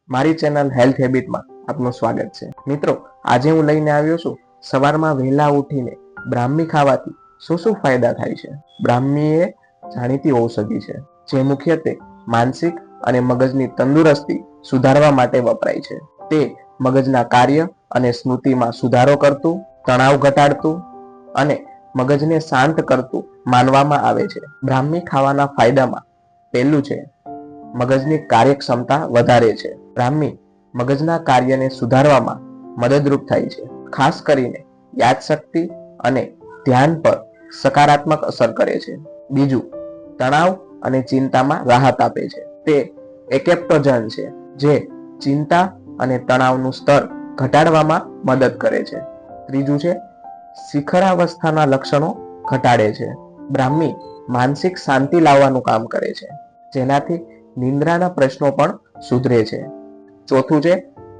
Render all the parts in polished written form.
મારી channel health હેબિટમાં આપનું સ્વાગત છે। મિત્રો, આજે હું લઈને આવ્યો છું સવારમાં વહેલા ઉઠીને બ્રાહ્મી ખાવાથી શું શું ફાયદા થાય છે। બ્રાહ્મી એ જાણીતી ઔષધિ છે જે મુખ્યત્વે માનસિક અને મગજની તંદુરસ્તી સુધારવા માટે વપરાય છે। તે મગજના કાર્ય અને સ્મૃતિમાં સુધારો કરતું, તણાવ ઘટાડતું અને મગજને શાંત કરતું માનવામાં આવે છે। બ્રાહ્મી ખાવાના ફાયદામાં પહેલું છે મગજની કાર્યક્ષમતા વધારે છે। બ્રાહ્મી મગજના કાર્યને સુધારવામાં મદદરૂપ થાય છે, ખાસ કરીને યાદશક્તિ અને ધ્યાન પર સકારાત્મક અસર કરે છે। બીજું, તણાવ અને ચિંતામાં રાહત આપે છે। તે એકેપ્ટોજન છે જે ચિંતા અને તણાવનું સ્તર ઘટાડવામાં મદદ કરે છે। ત્રીજું છે શિખરાવસ્થાના લક્ષણો ઘટાડે છે। બ્રાહ્મી માનસિક શાંતિ લાવવાનું કામ કરે છે, જેનાથી નિંદ્રાના પ્રશ્નો પણ સુધરે છે। ચોથું છે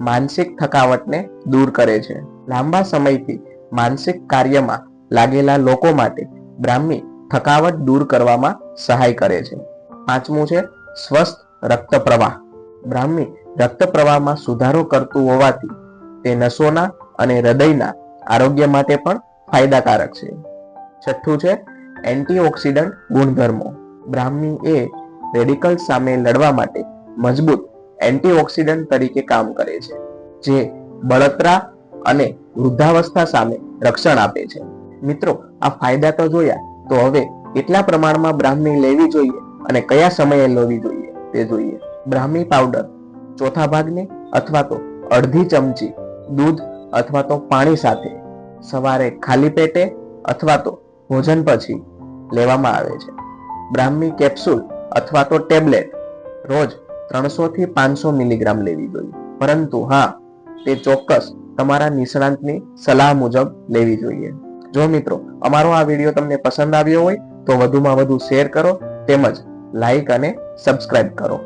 માનસિક થકાવટને દૂર કરે છે। લાંબા સમયથી માનસિક કાર્યમાં લાગેલા લોકો માટે બ્રાહ્મી થકાવટ દૂર કરવામાં સહાય કરે છે। પાંચમું છે સ્વસ્થ રક્ત પ્રવાહ। બ્રાહ્મી રક્ત પ્રવાહમાં સુધારો કરતું હોવાથી તે નસોના અને હૃદયના આરોગ્ય માટે પણ ફાયદાકારક છે। છઠ્ઠું છે એન્ટીઓક્સિડન્ટ ગુણધર્મો। બ્રાહ્મી એ રેડિકલ્સ સામે લડવા માટે મજબૂત એન્ટીઓક્સિડન્ટ તરીકે કામ કરે છે, જે બળતરા અને વૃદ્ધાવસ્થા સામે રક્ષણ આપે છે। મિત્રો, આ ફાયદા તો જોયા, તો હવે કેટલા પ્રમાણમાં બ્રાહ્મી લેવી જોઈએ અને કયા સમયે લેવી જોઈએ તે જોઈએ। બ્રાહ્મી પાવડર ચોથા ભાગની અથવા તો અડધી ચમચી દૂધ અથવા તો પાણી સાથે સવારે ખાલી પેટે અથવા તો ભોજન પછી લેવામાં આવે છે। બ્રાહ્મી કેપ્સ્યુલ અથવા તો ટેબ્લેટ રોજ 300 થી 500 મિલીગ્રામ લેવી જોઈએ, પરંતુ હા, તે ચોક્કસ તમારા નિષ્ણાતની સલાહ મુજબ લેવી જોઈએ। જો મિત્રો, અમારો આ વિડીયો તમને પસંદ આવ્યો હોય તો વધુમાં વધુ શેર કરો તેમજ લાઈક અને સબસ્ક્રાઇબ કરો।